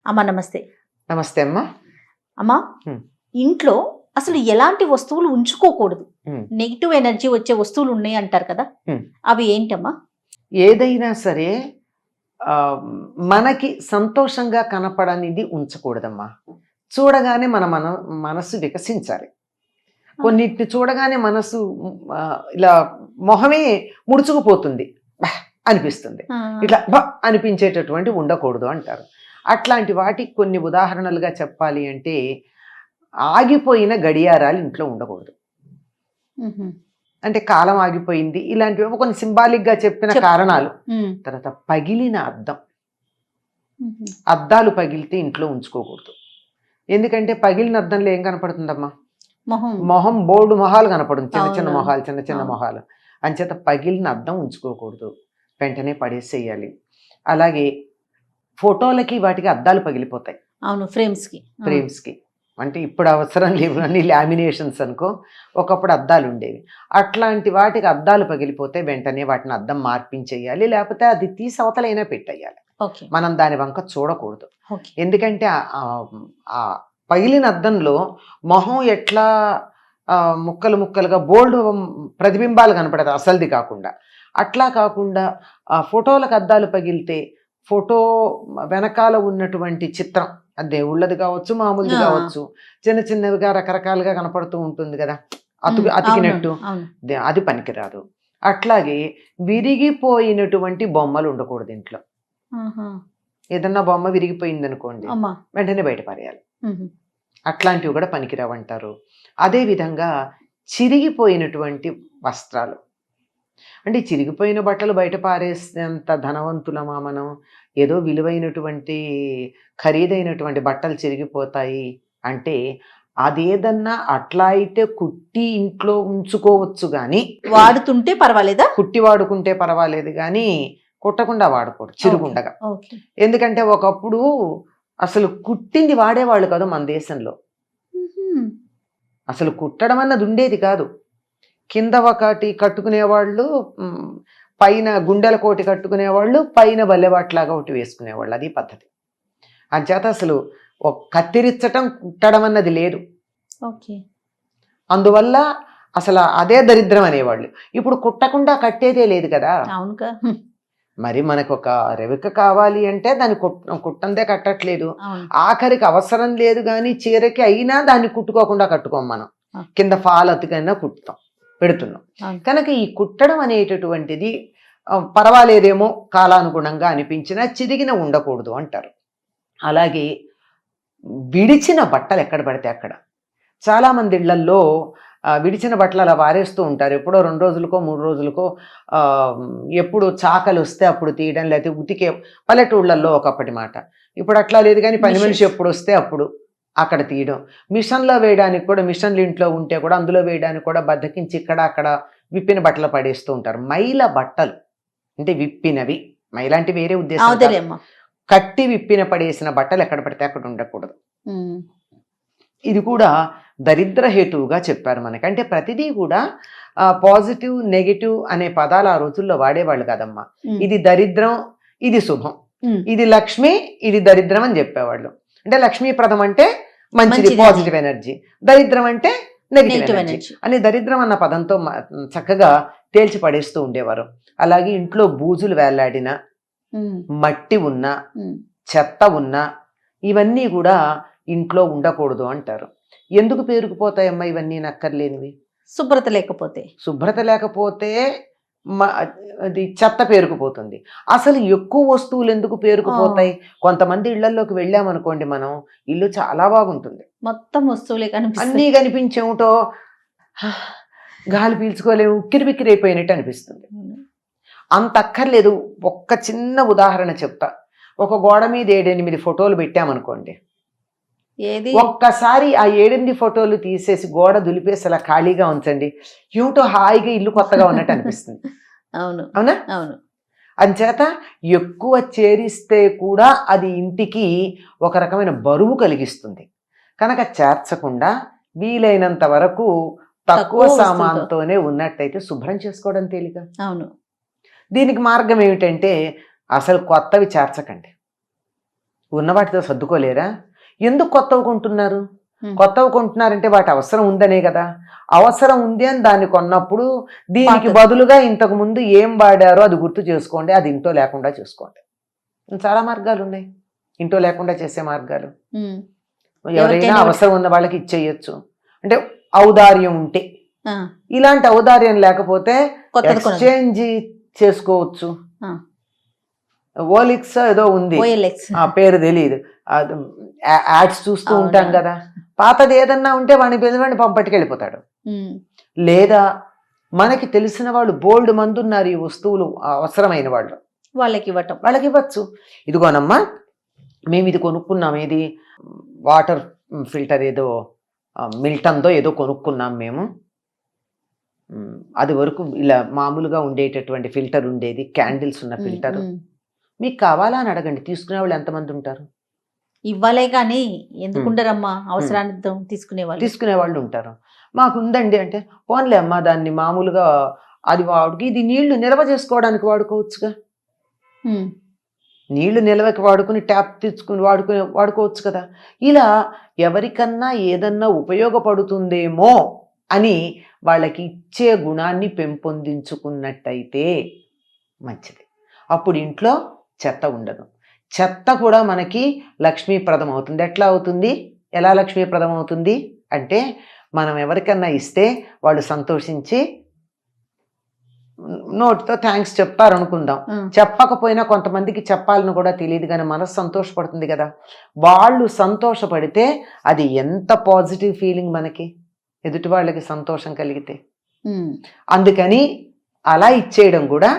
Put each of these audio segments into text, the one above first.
అమ్మ నమస్తే. నమస్తే అమ్మా. అమ్మా ఇంట్లో అసలు ఎలాంటి వస్తువులు ఉంచుకోకూడదు? నెగిటివ్ ఎనర్జీ వచ్చే వస్తువులు ఉన్నాయి అంటారు కదా, అవి ఏంటమ్మా? ఏదైనా సరే మనకి సంతోషంగా కనపడనిది ఉంచకూడదమ్మా. చూడగానే మన మనసు వికసించాలి. కొన్నిటిని చూడగానే మనసు ఇలా మొహమే ముడుచుకుపోతుంది, అనిపిస్తుంది, ఇట్లా అనిపించేటటువంటి ఉండకూడదు అంటారు. అట్లాంటి వాటికి కొన్ని ఉదాహరణలుగా చెప్పాలి అంటే, ఆగిపోయిన గడియారాలు ఇంట్లో ఉండకూడదు. అంటే కాలం ఆగిపోయింది, ఇలాంటివి కొన్ని సింబాలిక్గా చెప్పిన కారణాలు. తర్వాత పగిలిన అద్దాలు పగిలితే ఇంట్లో ఉంచుకోకూడదు. ఎందుకంటే పగిలిన అద్దంలో ఏం కనపడుతుందమ్మా? మొహం, బోర్డు మొహాలు కనపడుతుంది, చిన్న చిన్న మొహాలు. అంచేత పగిలిన అద్దం ఉంచుకోకూడదు, వెంటనే పడేసేయాలి. అలాగే ఫోటోలకి వాటికి అద్దాలు పగిలిపోతాయి. అవును, ఫ్రేమ్స్కి. అంటే ఇప్పుడు అవసరం లేవు అని లామినేషన్స్ అనుకో, ఒకప్పుడు అద్దాలు ఉండేవి. అట్లాంటి వాటికి అద్దాలు పగిలిపోతే వెంటనే వాటిని అద్దం మార్పించేయాలి, లేకపోతే అది తీసి అవతలైనా పెట్టేయాలి. మనం దాని వంక చూడకూడదు. ఎందుకంటే ఆ పగిలిన అద్దంలో మొహం ఎట్లా ముక్కలు ముక్కలుగా బోల్డ్ ప్రతిబింబాలు కనపడతాయి, అసలుది కాకుండా. అట్లా కాకుండా ఆ ఫోటోలకు అద్దాలు పగిలితే ఫోటో వెనకాల ఉన్నటువంటి చిత్రం, అది దేవుళ్ళది కావచ్చు, మామూలుది కావచ్చు, చిన్న చిన్నవిగా రకరకాలుగా కనపడుతూ ఉంటుంది కదా, అతికినట్టు, అది పనికిరాదు. అట్లాగే విరిగిపోయినటువంటి బొమ్మలు ఉండకూడదు ఇంట్లో. ఏదన్నా బొమ్మ విరిగిపోయింది అనుకోండి, వెంటనే బయట పారేయాలి. అట్లాంటివి కూడా పనికిరావంటారు. అదేవిధంగా చిరిగిపోయినటువంటి వస్త్రాలు, అంటే చిరిగిపోయిన బట్టలు బయట పారేసేంత ధనవంతులమా మనం? ఏదో విలువైనటువంటి ఖరీదైనటువంటి బట్టలు చిరిగిపోతాయి అంటే, అదేదన్నా అట్లా అయితే కుట్టి ఇంట్లో ఉంచుకోవచ్చు కానీ, వాడుతుంటే పర్వాలేదా? కుట్టి వాడుకుంటే పర్వాలేదు కానీ కుట్టకుండా వాడకూడదు చిరుగుండగా. ఎందుకంటే ఒకప్పుడు అసలు కుట్టింది వాడేవాళ్ళు కాదు మన దేశంలో. అసలు కుట్టడం అన్నది ఉండేది కాదు. కింద ఒకటి కట్టుకునేవాళ్ళు, పైన గుండెల కోటి కట్టుకునేవాళ్ళు, పైన బల్లెవాట్లాగా ఒకటి వేసుకునేవాళ్ళు, అది పద్ధతి. అంచేత అసలు కత్తిరించటం కుట్టడం అన్నది లేదు. అందువల్ల అసలు అదే దరిద్రం అనేవాళ్ళు. ఇప్పుడు కుట్టకుండా కట్టేదే లేదు కదా. మరి మనకు ఒక రెవిక కావాలి అంటే దాన్ని కుట్టందే కట్టట్లేదు. ఆఖరికి అవసరం లేదు కానీ చీరకి అయినా దాన్ని కుట్టుకోకుండా కట్టుకోం మనం, కింద ఫాల్ అతికైనా పెడుతున్నాం. కనుక ఈ కుట్టడం అనేటటువంటిది పర్వాలేదేమో కాలానుగుణంగా అనిపించినా చిరిగిన ఉండకూడదు అంటారు. అలాగే విడిచిన బట్టలు ఎక్కడ పడితే అక్కడ, చాలామంది ఇళ్లల్లో విడిచిన బట్టలు అలా వారేస్తూ ఉంటారు. ఎప్పుడో 2 రోజులకో 3 రోజులకో, ఎప్పుడు చాకలు వస్తే అప్పుడు తీయడం, లేకపోతే ఉతికే. పల్లెటూళ్ళల్లో ఒకప్పటి మాట, ఇప్పుడు అట్లా లేదు కానీ పని మనిషి ఎప్పుడు వస్తే అప్పుడు అక్కడ తీయడం. మిషన్లో వేయడానికి కూడా, మిషన్లు ఇంట్లో ఉంటే కూడా అందులో వేయడానికి కూడా బద్దకించి ఇక్కడ అక్కడ విప్పిన బట్టలు పడేస్తూ ఉంటారు. మైల బట్టలు అంటే విప్పినవి, మైలాంటి వేరే ఉద్దేశం, కట్టి విప్పిన పడేసిన బట్టలు ఎక్కడ పడితే అక్కడ ఉండకూడదు. ఇది కూడా దరిద్ర హేతువుగా చెప్పారు మనకి. అంటే ప్రతిదీ కూడా పాజిటివ్ నెగిటివ్ అనే పదాలు ఆ రోజుల్లో వాడేవాళ్ళు కాదమ్మా. ఇది దరిద్రం, ఇది శుభం, ఇది లక్ష్మి, ఇది దరిద్రం అని చెప్పేవాళ్ళు. అంటే లక్ష్మీప్రదం అంటే మంచిది, పాజిటివ్ ఎనర్జీ, దరిద్రం అంటే నెగిటివ్ ఎనర్జీ అని దరిద్రం అన్న పదంతో చక్కగా తేల్చి పడేస్తూ ఉండేవారు. అలాగే ఇంట్లో బూజులు వేలాడిన, మట్టి ఉన్న, చెత్త ఉన్న, ఇవన్నీ కూడా ఇంట్లో ఉండకూడదు అంటారు. ఎందుకు పేరుకుపోతాయమ్మా ఇవన్నీ? నక్కర్లేనివి. శుభ్రత లేకపోతే అది చెత్త పేరుకుపోతుంది. అసలు ఎక్కువ వస్తువులు ఎందుకు పేరుకుపోతాయి? కొంతమంది ఇళ్లలోకి వెళ్ళామనుకోండి, మనం ఇల్లు చాలా బాగుంటుంది, మొత్తం వస్తువులే అన్నీ కనిపించేమిటో గాలి పీల్చుకోలేము, ఉక్కిరి బిక్కిరి అయిపోయినట్టు అనిపిస్తుంది. అంత అక్కర్లేదు. ఒక్క చిన్న ఉదాహరణ చెప్తా. ఒక గోడ మీద 7-8 ఫోటోలు పెట్టామనుకోండి, ఒక్కసారి ఆ 7-8 ఫోటోలు తీసేసి గోడ దులిపేసి అలా ఖాళీగా ఉంచండి, ఏమిటో హాయిగా ఇల్లు కొత్తగా ఉన్నట్టు అనిపిస్తుంది. అవునా? అంచేత ఎక్కువ చేరిస్తే కూడా అది ఇంటికి ఒక రకమైన బరువు కలిగిస్తుంది. కనుక చేర్చకుండా వీలైనంత వరకు తక్కువ సామాన్తోనే ఉన్నట్టయితే శుభ్రం చేసుకోవడం తేలిక. దీనికి మార్గం ఏమిటంటే, అసలు కొత్తవి చేర్చకండి. ఉన్న వాటితో సర్దుకోలేరా? ఎందుకు కొత్తవి కొంటున్నారు? ఉమ్. కొత్తవి కొంటున్నారంటే వాటి అవసరం ఉందనే కదా. అవసరం ఉంది అని దాన్ని కొన్నప్పుడు దీనికి పాతది. బదులుగా ఇంతకు ముందు ఏం వాడారో అది గుర్తు చేసుకోండి, అది ఇంట్లో లేకుండా చేసుకోండి. చాలా మార్గాలు ఉన్నాయి ఇంట్లో లేకుండా చేసే మార్గాలు. ఉమ్. ఎవరైనా ఎవరికైనా అవసరం ఉన్న వాళ్ళకి ఇచ్చేయచ్చు, అంటే ఔదార్యం ఉంటే. ఆ, ఇలాంటి ఔదార్యం లేకపోతే కొత్తది కొనదు. ఎక్స్చేంజ్ చేసుకోవచ్చు. ఆ. ఓలిక్స్ ఏదో ఉంది, OLX. ఆ పేరు తెలియదు, యాడ్స్ చూస్తూ అవునా. ఉంటాం కదా. పాతది ఏదన్నా ఉంటే వాడిని పిలిచి పంపట్టుకెళ్ళిపోతాడు. ఉమ్. లేదా మనకి తెలిసిన వాళ్ళు బోల్డ్ మంది ఉన్నారు ఈ వస్తువులు అవసరమైన వాళ్ళు, వాళ్ళకి ఇవ్వటం. వాళ్ళకి ఇవ్వచ్చు. ఇదిగోనమ్మా మేము ఇది కొనుక్కున్నాం, ఏది వాటర్ ఫిల్టర్ ఏదో మిల్టన్దో ఏదో కొనుక్కున్నాం మేము. అది వరకు ఇలా మామూలుగా ఉండేటటువంటి ఫిల్టర్ ఉండేది, క్యాండిల్స్ ఉన్న ఫిల్టర్. ఉమ్. మీకు కావాలా అని అడగండి, తీసుకునే వాళ్ళు ఎంతమంది ఉంటారు? ఇవ్వాలే కానీ ఎందుకుంటారమ్మా అవసరాన్ని తీసుకునే వాళ్ళు. తీసుకునే వాళ్ళు ఉంటారు. మాకు ఉందండి అంటే, పోన్లే అమ్మా దాన్ని మామూలుగా అది వాడికి, ఇది నీళ్లు నిల్వ చేసుకోవడానికి వాడుకోవచ్చుగా. ఉమ్. నీళ్లు నిల్వకి వాడుకుని ట్యాప్ తెచ్చుకుని వాడుకోవచ్చు కదా. ఇలా ఎవరికన్నా ఏదన్నా ఉపయోగపడుతుందేమో అని వాళ్ళకి ఇచ్చే గుణాన్ని పెంపొందించుకున్నట్టయితే మంచిది. అప్పుడు ఇంట్లో చెత్త ఉండదు. చెత్త కూడా మనకి లక్ష్మీప్రదం అవుతుంది. ఎట్లా అవుతుంది, ఎలా లక్ష్మీప్రదం అవుతుంది అంటే, మనం ఎవరికన్నా ఇస్తే వాళ్ళు సంతోషించి నోటితో థ్యాంక్స్ చెప్తారు అనుకుందాం. చెప్పకపోయినా కొంతమందికి చెప్పాలని కూడా తెలియదు, కానీ మనసు సంతోషపడుతుంది కదా. వాళ్ళు సంతోషపడితే అది ఎంత పాజిటివ్ ఫీలింగ్ మనకి, ఎదుటి వాళ్ళకి సంతోషం కలిగితే. అందుకని అలా ఇచ్చేయడం కూడా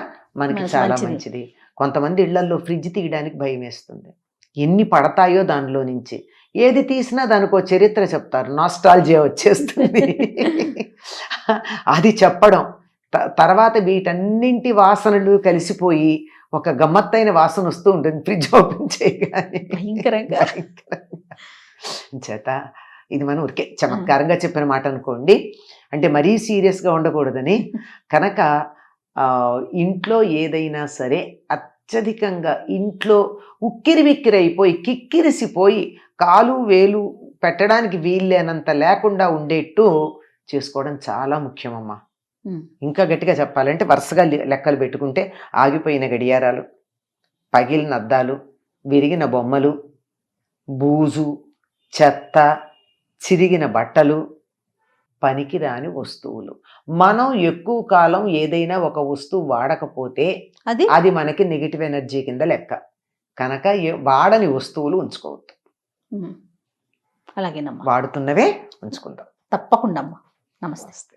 మనకి చాలా మంచిది. కొంతమంది ఇళ్లల్లో ఫ్రిడ్జ్ తీయడానికి భయం వేస్తుంది, ఎన్ని పడతాయో దానిలో నుంచి. ఏది తీసినా దానికో చరిత్ర చెప్తారు, నాస్టాల్జియా వచ్చేస్తుంది. అది చెప్పడం తర్వాత వీటన్నింటి వాసనలు కలిసిపోయి ఒక గమ్మత్తైన వాసన వస్తూ ఉంటుంది ఫ్రిడ్జ్ ఓపెన్ చేయగానే, భయంకరంగా. చేత ఇది మనం ఊరికే చమత్కారంగా చెప్పిన మాట అనుకోండి, అంటే మరీ సీరియస్గా ఉండకూడదని. కనుక ఇంట్లో ఏదైనా సరే అత్యధికంగా ఇంట్లో ఉక్కిరి బిక్కిరి అయిపోయి కిక్కిరిసిపోయి కాలు వేలు పెట్టడానికి వీల్లేనంత లేకుండా ఉండేట్టు చేసుకోవడం చాలా ముఖ్యమమ్మా. ఇంకా గట్టిగా చెప్పాలంటే వరుసగా లెక్కలు పెట్టుకుంటే ఆగిపోయిన గడియారాలు, పగిలిన అద్దాలు, విరిగిన బొమ్మలు, బూజు, చెత్త, చిరిగిన బట్టలు, పనికిరాని వస్తువులు. మనం ఎక్కువ కాలం ఏదైనా ఒక వస్తువు వాడకపోతే అది మనకి నెగిటివ్ ఎనర్జీ కింద లెక్క. కనుక వాడని వస్తువులు ఉంచుకోవద్దు, అలాగేనమ్మా, వాడుతున్నవే ఉంచుకుందాం. తప్పకుండా అమ్మా. నమస్తే.